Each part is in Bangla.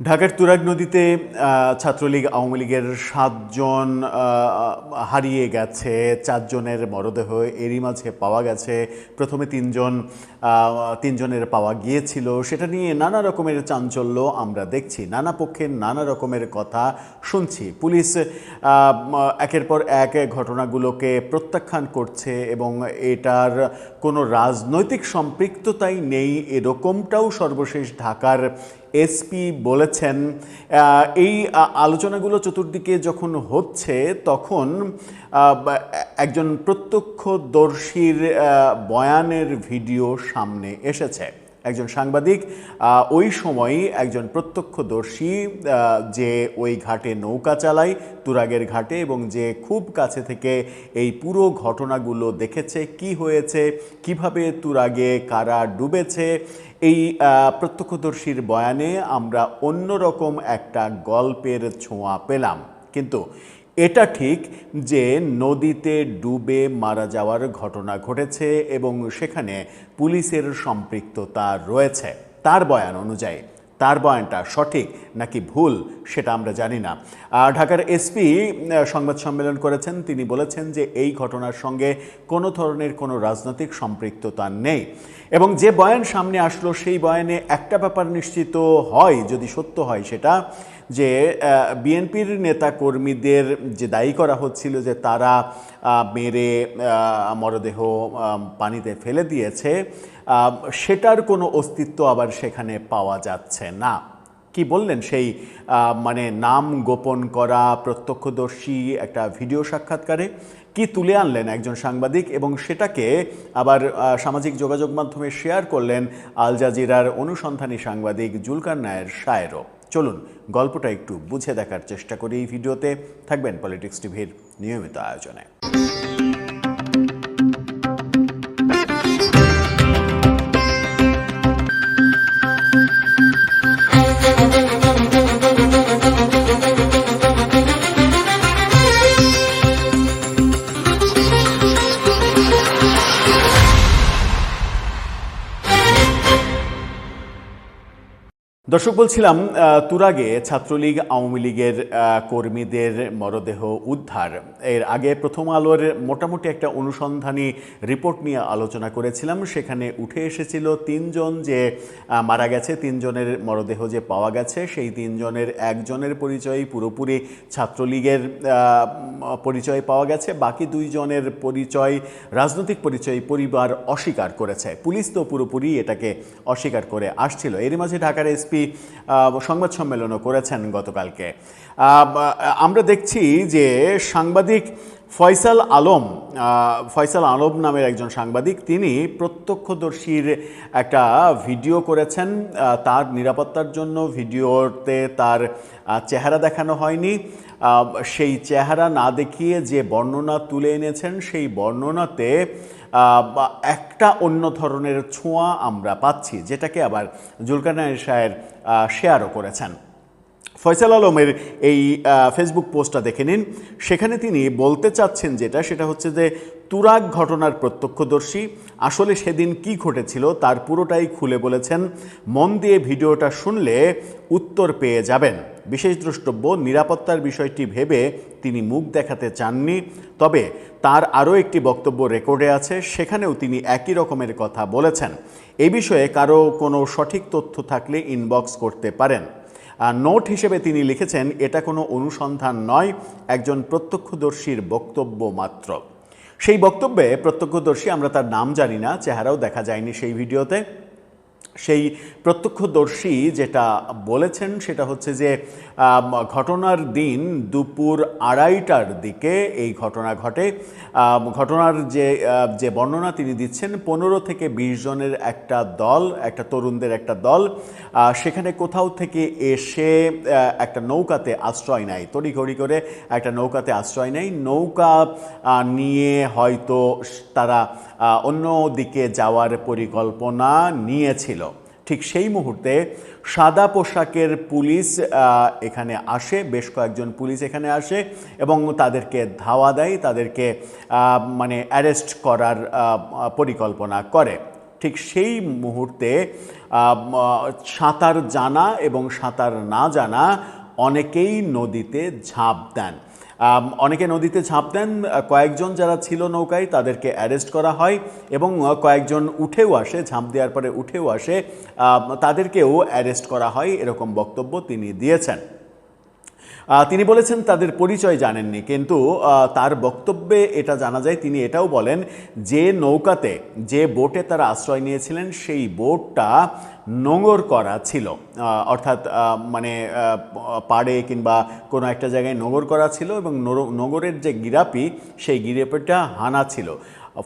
ঢাকার তুরাগ নদীতে ছাত্রলীগ আওয়ামী লীগের ৭ জন হারিয়ে গেছে, ৪ জনের মরদেহ এরই মাঝে পাওয়া গেছে। প্রথমে তিনজনের পাওয়া গিয়েছিল, সেটা নিয়ে নানা রকমের চাঞ্চল্য আমরা দেখছি, নানা পক্ষের নানা রকমের কথা শুনছি। পুলিশ একের পর এক ঘটনাগুলোকে প্রত্যাখ্যান করছে এবং এটার কোনো রাজনৈতিক সম্পৃক্ততাই নেই, এরকমটাও সর্বশেষ ঢাকার এসপি বলেছেন। এই আলোচনাগুলো চতুর্দিকে যখন হচ্ছে তখন একজন প্রত্যক্ষদর্শীর বয়ানের ভিডিও সামনে এসেছে। একজন সাংবাদিক ওই সময়ই একজন প্রত্যক্ষদর্শী যে ওই ঘাটে নৌকা চালায়, তুরাগের ঘাটে, এবং যে খুব কাছে থেকে এই পুরো ঘটনাগুলো দেখেছে, কি হয়েছে, কিভাবে তুরাগে কারা ডুবেছে, এই প্রত্যক্ষদর্শীর বয়ানে আমরা অন্যরকম একটা গল্পের ছোঁয়া পেলাম। কিন্তু এটা ঠিক যে নদীতে ডুবে মারা যাওয়ার ঘটনা ঘটেছে এবং সেখানে পুলিশের সম্পৃক্ততা রয়েছে। তার বয়ান অনুযায়ী তার বয়ানটা সঠিক নাকি ভুল সেটা আমরা জানি না। ঢাকার এসপি সংবাদ সম্মেলন করেছেন, তিনি বলেছেন যে এই ঘটনার সঙ্গে কোনো ধরনের কোনো রাজনৈতিক সম্পৃক্ততা নেই এবং যে বয়ান সামনে আসলো সেই বয়ানে একটা ব্যাপার নিশ্চিত হয়, যদি সত্য হয়, সেটা যে বিএনপির নেতা কর্মীদের যে দায়ী করা হচ্ছিল যে তারা মেরে মরদেহ পানিতে ফেলে দিয়েছে, সেটার কোনো অস্তিত্ব আবার সেখানে পাওয়া যাচ্ছে না। কি বললেন সেই নাম গোপন করা প্রত্যক্ষদর্শী একটা ভিডিও সাক্ষাৎকারে, কি তুলে আনলেন একজন সাংবাদিক এবং সেটাকে আবার সামাজিক যোগাযোগ মাধ্যমে শেয়ার করলেন আল জাজিরার অনুসন্ধানী সাংবাদিক জুলকার নায়ের শায়েরও। চলুন গল্পটা একটু বুঝে দেখার চেষ্টা করি। এই ভিডিওতে থাকবেন পলিটিক্স টিভির নিয়মিত আয়োজনে। দর্শক, বলছিলাম তুরাগে ছাত্রলীগ আওয়ামী লীগের কর্মীদের মরদেহ উদ্ধার। এর আগে প্রথম আলোর মোটামুটি একটা অনুসন্ধানী রিপোর্ট নিয়ে আলোচনা করেছিলাম, সেখানে উঠে এসেছিল ৩ জন যে মারা গেছে, ৩ জনের মরদেহ যে পাওয়া গেছে, সেই ৩ জনের একজনের পরিচয় পুরোপুরি ছাত্রলীগের পরিচয় পাওয়া গেছে, বাকি 2 জনের পরিচয়, রাজনৈতিক পরিচয়, পরিবার অস্বীকার করেছে। পুলিশ তো পুরোপুরি এটাকে অস্বীকার করে আসছিল। এর মাঝে ঢাকার এসপি সংবাদ সম্মেলনও করেছেন গতকালকে। আমরা দেখছি যে সাংবাদিক ফয়সাল আলম নামের একজন সাংবাদিক, তিনি প্রত্যক্ষদর্শীর একটা ভিডিও করেছেন। তার নিরাপত্তার জন্য ভিডিওতে তার চেহারা দেখানো হয়নি। সেই চেহারা না দেখিয়ে যে বর্ণনা তুলে এনেছেন, সেই বর্ণনাতে একটা অন্য ধরনের ছোঁয়া আমরা পাচ্ছি, যেটাকে আবার জুলকার নায়ের শায়ের শেয়ারও করেছেন। ফয়সাল আলমের এই ফেসবুক পোস্টটা দেখে নিন। সেখানে তিনি বলতে চাচ্ছেন সেটা হচ্ছে যে তুরাগ ঘটনার প্রত্যক্ষদর্শী আসলে সেদিন কি ঘটেছিল তার পুরোটাই খুলে বলেছেন। মন দিয়ে ভিডিওটা শুনলে উত্তর পেয়ে যাবেন। বিশেষ দ্রষ্টব্য, নিরাপত্তার বিষয়টি ভেবে তিনি মুখ দেখাতে চাননি, তবে তার আরও একটি বক্তব্য রেকর্ডে আছে, সেখানেও তিনি একই রকমের কথা বলেছেন। এই বিষয়ে কারো কোনো সঠিক তথ্য থাকলে ইনবক্স করতে পারেন। নোট হিসেবে তিনি লিখেছেন, এটা কোনো অনুসন্ধান নয়, একজন প্রত্যক্ষদর্শীর বক্তব্য মাত্র। সেই বক্তব্যে প্রত্যক্ষদর্শী, আমরা তার নাম জানি না, চেহারাও দেখা যায়নি সেই ভিডিওতে, সেই প্রত্যক্ষদর্শী যেটা বলেছেন সেটা হচ্ছে যে ঘটনার দিন দুপুর 2:30টার দিকে এই ঘটনা ঘটে। ঘটনার যে বর্ণনা তিনি দিচ্ছেন, 15 থেকে 20 জনের একটা দল, একটা তরুণদের একটা দল সেখানে কোথাও থেকে এসে একটা নৌকাতে আশ্রয় নেয়, তড়িঘড়ি করে একটা নৌকাতে আশ্রয় নেয়। নৌকা নিয়ে হয়তো তারা অন্য দিকে যাওয়ার পরিকল্পনা নিয়েছিল। ঠিক সেই মুহূর্তে সাদা পোশাকের পুলিশ এখানে আসে, বেশ কয়েকজন পুলিশ এখানে আসে এবং তাদেরকে ধাওয়া দেয়, তাদেরকে অ্যারেস্ট করার পরিকল্পনা করে। ঠিক সেই মুহূর্তে সাঁতার জানা এবং সাঁতার না জানা অনেকেই নদীতে ঝাঁপ দেন। অনেকে নদীতে ঝাঁপ দেন, কয়েকজন যারা ছিল নৌকায় তাদেরকে অ্যারেস্ট করা হয় এবং কয়েকজন উঠেও আসে, ঝাঁপ দেওয়ার পরে উঠেও আসে, তাদেরকেও অ্যারেস্ট করা হয়, এরকম বক্তব্য তিনি দিয়েছেন। তিনি বলেছেন তাদের পরিচয় জানেননি, কিন্তু তার বক্তব্যে এটা জানা যায়, তিনি এটাও বলেন যে নৌকাতে, যে বোটে তারা আশ্রয় নিয়েছিলেন সেই বোটটা নোঙর করা ছিল, অর্থাৎ মানে পাড়ে কিংবা কোনো একটা জায়গায় নোঙর করা ছিল এবং নোঙরের যে গিরাপি সেই গিরাপিটা হানা ছিল।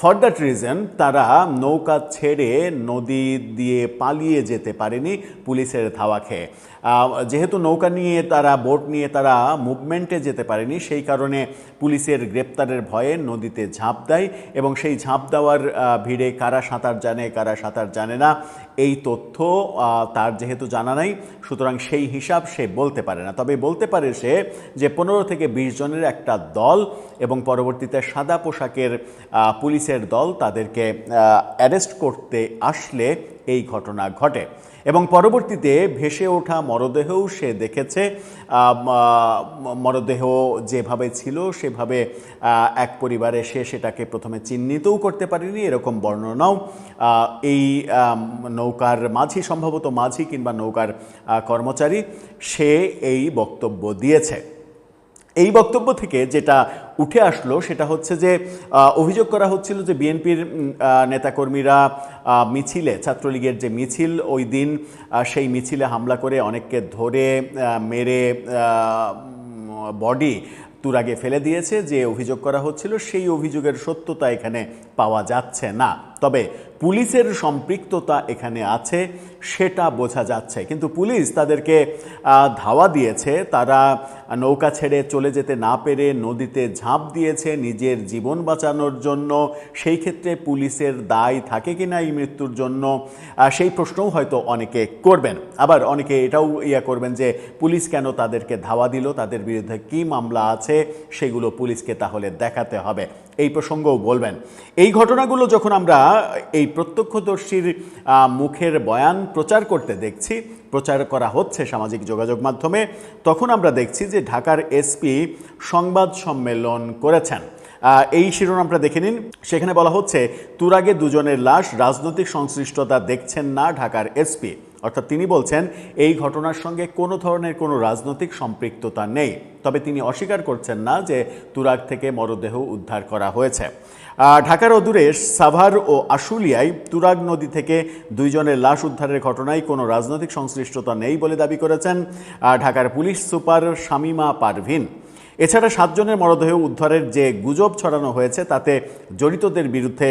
ফর দ্যাট রিজন তারা নৌকা ছেড়ে নদী দিয়ে পালিয়ে যেতে পারেনি পুলিশের ধাওয়া খেয়ে। যেহেতু নৌকা নিয়ে তারা, বোট নিয়ে তারা মুভমেন্টে যেতে পারেনি, সেই কারণে পুলিশের গ্রেপ্তারের ভয়ে নদীতে ঝাঁপ দেয় এবং সেই ঝাঁপ দেওয়ার ভিড়ে কারা সাঁতার জানে কারা সাঁতার জানে না এই তথ্য তার যেহেতু জানা নাই, সুতরাং সেই হিসাব সে বলতে পারে না। তবে বলতে পারে সে যে 15 থেকে 20 জনের একটা দল এবং পরবর্তীতে সাদা পোশাকের পুলিশের দল তাদেরকে অ্যারেস্ট করতে আসলে এই ঘটনা ঘটে এবং পরবর্তীতে ভেসে ওঠা মরদেহও সে দেখেছে। মরদেহ যেভাবে ছিল সেভাবে এক পরিবারে সে সেটাকে প্রথমে চিহ্নিতও করতে পারেনি, এরকম বর্ণনাও এই নৌকার মাঝি, সম্ভবত মাঝি কিংবা নৌকার কর্মচারী, সে এই বক্তব্য দিয়েছে। এই বক্তব্য থেকে যেটা উঠে আসলো সেটা হচ্ছে যে অভিযোগ করা হচ্ছিল যে বিএনপির নেতাকর্মীরা মিছিলে, ছাত্রলীগের যে মিছিল ওই দিন, সেই মিছিলে হামলা করে অনেককে ধরে মেরে বডি তুরাগে ফেলে দিয়েছে, যে অভিযোগ করা হচ্ছিল সেই অভিযোগের সত্যতা এখানে পাওয়া যাচ্ছে না। তবে পুলিশের সম্পৃক্ততা এখানে আছে সেটা বোঝা যাচ্ছে, কিন্তু পুলিশ তাদেরকে ধাওয়া দিয়েছে, তারা নৌকা ছেড়ে চলে যেতে না পেরে নদীতে ঝাঁপ দিয়েছে নিজের জীবন বাঁচানোর জন্য। সেই ক্ষেত্রে পুলিশের দায় থাকে কিনা এই মৃত্যুর জন্য, সেই প্রশ্নও হয়তো অনেকে করবেন। আবার অনেকে এটাও করবেন যে পুলিশ কেন তাদেরকে ধাওয়া দিল, তাদের বিরুদ্ধে কী মামলা আছে সেগুলো পুলিশকে তাহলে দেখাতে হবে, এই প্রসঙ্গও বলবেন। এই ঘটনাগুলো যখন আমরা এই প্রত্যক্ষদর্শীর মুখের বয়ান প্রচার করতে দেখছি, প্রচার করা হচ্ছে সামাজিক যোগাযোগ মাধ্যমে, তখন আমরা দেখছি যে ঢাকার এসপি সংবাদ সম্মেলন করেছেন। এই শিরোনামটা দেখে নিন। সেখানে বলা হচ্ছে, তুরাগে দুজনের লাশ, রাজনৈতিক সংশ্লিষ্টতা দেখছেন না ঢাকার এসপি। অর্থাৎ তিনি বলছেন এই ঘটনার সঙ্গে কোনো ধরনের কোনো রাজনৈতিক সম্পৃক্ততা নেই, তবে তিনি অস্বীকার করছেন না যে তুরাগ থেকে মরদেহ উদ্ধার করা হয়েছে। ঢাকার অদূরে সাভার ও আশুলিয়ায় তুরাগ নদী থেকে 2 জনের লাশ উদ্ধারের ঘটনায় কোনো রাজনৈতিক সংশ্লিষ্টতা নেই বলে দাবি করেছেন ঢাকার পুলিশ সুপার শামীমা পারভিন। এছাড়া 7 জনের মরদেহ উদ্ধারের যে গুজব ছড়ানো হয়েছে তাতে জড়িতদের বিরুদ্ধে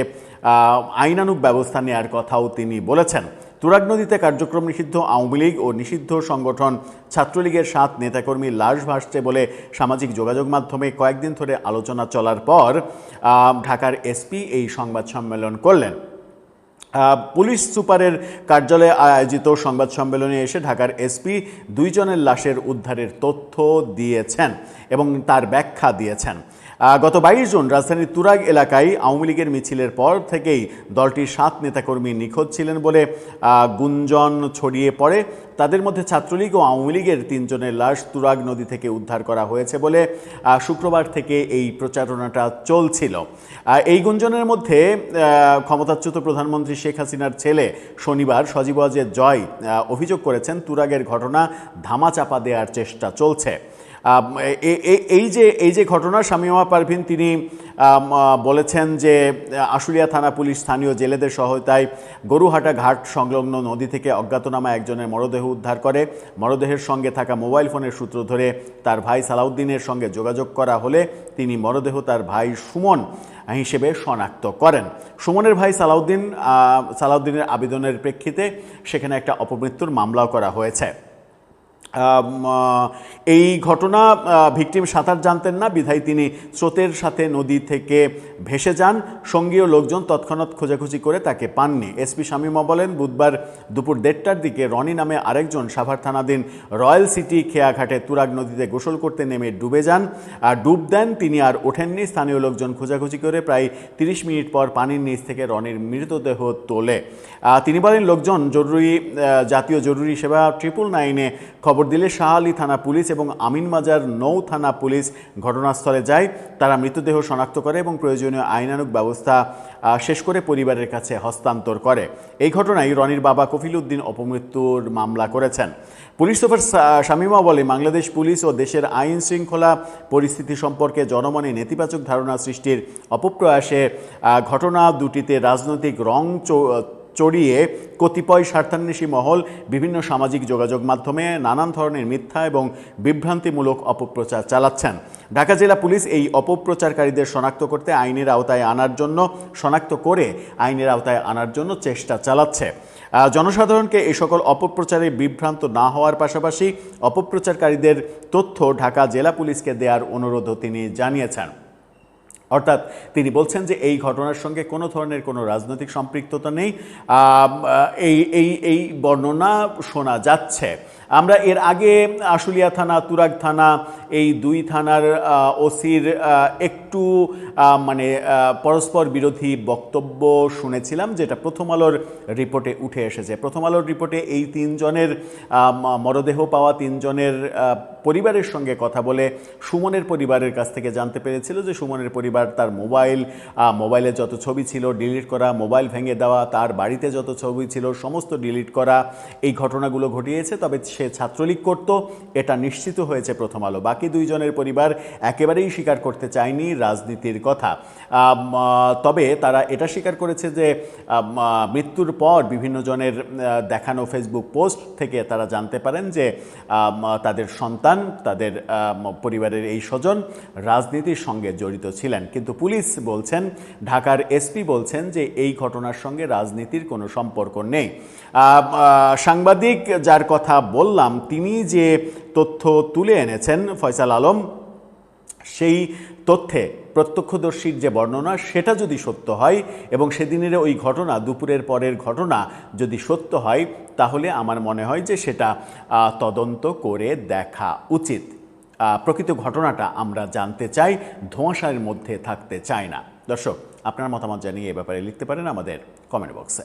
আইনানুগ ব্যবস্থা নেওয়ার কথাও তিনি বলেছেন। তুরাগ নদীতে কার্যক্রম নিষিদ্ধ আওয়ামী লীগ ও নিষিদ্ধ সংগঠন ছাত্রলীগের 7 নেতাকর্মীর লাশ ভাসছে বলে সামাজিক যোগাযোগ মাধ্যমে কয়েকদিন ধরে আলোচনা চলার পর ঢাকার এসপি এই সংবাদ সম্মেলন করলেন। পুলিশ সুপারের কার্যালয়ে আয়োজিত সংবাদ সম্মেলনে এসে ঢাকার এসপি 2 জনের লাশের উদ্ধারের তথ্য দিয়েছেন এবং তার ব্যাখ্যা দিয়েছেন। গত 22 জুন রাজধানীর তুরাগ এলাকায় আওয়ামী লীগের মিছিলের পর থেকেই দলটির 7 নেতাকর্মী নিখোঁজ ছিলেন বলে গুঞ্জন ছড়িয়ে পড়ে। তাদের মধ্যে ছাত্রলীগ ও আওয়ামী লীগের 3 জনের লাশ তুরাগ নদী থেকে উদ্ধার করা হয়েছে বলে শুক্রবার থেকে এই প্রচারণাটা চলছিল। এই গুঞ্জনের মধ্যে ক্ষমতাচ্যুত প্রধানমন্ত্রী শেখ হাসিনার ছেলে শনিবার সজীব ওয়াজেদ জয় অভিযোগ করেছেন তুরাগের ঘটনা ধামাচাপা দেওয়ার চেষ্টা চলছে। এই যে ঘটনা, শামীমা পারভিন তিনি বলেছেন যে আশুলিয়া থানা পুলিশ স্থানীয় জেলেদের সহায়তায় গরুহাটা ঘাট সংলগ্ন নদী থেকে অজ্ঞাতনামা একজনের মরদেহ উদ্ধার করে। মরদেহের সঙ্গে থাকা মোবাইল ফোনের সূত্র ধরে তার ভাই সালাউদ্দিনের সঙ্গে যোগাযোগ করা হলে তিনি মরদেহ তার ভাই সুমন হিসেবে শনাক্ত করেন। সুমনের ভাই সালাউদ্দিনের আবেদনের প্রেক্ষিতে সেখানে একটা অপমৃত্যুর মামলাও করা হয়েছে। এই ঘটনা ভিকটিম সাঁতার জানতেন না, বিধায় তিনি স্রোতের সাথে নদী থেকে ভেসে যান। সঙ্গীয় লোকজন তৎক্ষণাৎ খোঁজাখুঁজি করে তাকে পাননি। এসপি শামীমা বলেন, বুধবার দুপুর 1:30টার দিকে রনি নামে আরেকজন সাভার থানাধীন রয়্যাল সিটি খেয়াঘাটে তুরাগ নদীতে গোসল করতে নেমে ডুবে যান। ডুব দেন, তিনি আর ওঠেননি। স্থানীয় লোকজন খোঁজাখুঁজি করে প্রায় 30 মিনিট পর পানির নিচ থেকে রনির মৃতদেহ তোলে। তিনি বলেন, লোকজন জাতীয় জরুরি সেবা 999-এ খবর দিলে শাহ আলী থানা পুলিশ এবং আমিনবাজার নৌ থানা পুলিশ ঘটনাস্থলে যায়। তারা মৃতদেহ শনাক্ত করে এবং প্রয়োজনীয় আইনানুগ ব্যবস্থা শেষ করে পরিবারের কাছে হস্তান্তর করে। এই ঘটনায় রনির বাবা কফিল উদ্দিন অপমৃত্যুর মামলা করেছেন। পুলিশ সুপার শামীমা বলে, বাংলাদেশ পুলিশ ও দেশের আইন শৃঙ্খলা পরিস্থিতি সম্পর্কে জনমনে নেতিবাচক ধারণা সৃষ্টির অপপ্রয়াসে ঘটনা দুটিতে রাজনৈতিক রং চড়িয়ে কতিপয় স্বার্থান্বেষী মহল বিভিন্ন সামাজিক যোগাযোগ মাধ্যমে নানান ধরনের মিথ্যা এবং বিভ্রান্তিমূলক অপপ্রচার চালাচ্ছেন। ঢাকা জেলা পুলিশ এই অপপ্রচারকারীদের শনাক্ত করে আইনের আওতায় আনার জন্য চেষ্টা চালাচ্ছে। জনসাধারণকে এই সকল অপপ্রচারে বিভ্রান্ত না হওয়ার পাশাপাশি অপপ্রচারকারীদের তথ্য ঢাকা জেলা পুলিশকে দেওয়ার অনুরোধও তিনি জানিয়েছেন। অর্থাৎ তিনি বলছেন যে এই ঘটনার সঙ্গে কোনো ধরনের কোনো রাজনৈতিক সম্পৃক্ততা নেই, এই বর্ণনা শোনা যাচ্ছে। আমরা এর আগে আশুলিয়া থানা, তুরাগ থানা, এই দুই থানার ওসির একটু পরস্পর বিরোধী বক্তব্য শুনেছিলাম, যেটা প্রথম আলোর রিপোর্টে উঠে এসেছে। প্রথম আলোর রিপোর্টে এই 3 জনের মরদেহ পাওয়া 3 জনের পরিবারের সঙ্গে কথা বলে সুমনের পরিবারের কাছ থেকে জানতে পেরেছিল যে সুমনের পরিবার তার মোবাইলে যত ছবি ছিল ডিলিট করা, মোবাইল ভেঙে দেওয়া, তার বাড়িতে যত ছবি ছিল সমস্ত ডিলিট করা, এই ঘটনাগুলো ঘটিয়েছে। তবে সে ছাত্রলীগ করত, এটা নিশ্চিত হয়েছে প্রথম আলো। বাকি 2 জনের পরিবার একেবারেই স্বীকার করতে চায়নি রাজনীতির কথা। তবে তারা এটা স্বীকার করেছে যে মৃত্যুর পর বিভিন্ন জনের দেখানো ফেসবুক পোস্ট থেকে তারা জানতে পারেন যে তাদের সন্তান, তাদের পরিবারের এই স্বজন রাজনীতির সঙ্গে জড়িত ছিলেন। কিন্তু পুলিশ বলছেন, ঢাকার এসপি বলছেন যে এই ঘটনার সঙ্গে রাজনীতির কোনো সম্পর্ক নেই। সাংবাদিক যার কথা বললাম, তিনি যে তথ্য তুলে এনেছেন ফয়সাল আলম, সেই তথ্যে প্রত্যক্ষদর্শীর যে বর্ণনা সেটা যদি সত্য হয় এবং সেদিনের ওই ঘটনা, দুপুরের পরের ঘটনা যদি সত্য হয়, তাহলে আমার মনে হয় যে সেটা তদন্ত করে দেখা উচিত। প্রকৃত ঘটনাটা আমরা জানতে চাই, ধোঁয়াশার মধ্যে থাকতে চাই না। দর্শক, আপনার মতামত জানিয়ে এ ব্যাপারে লিখতে পারেন আমাদের কমেন্ট বক্সে।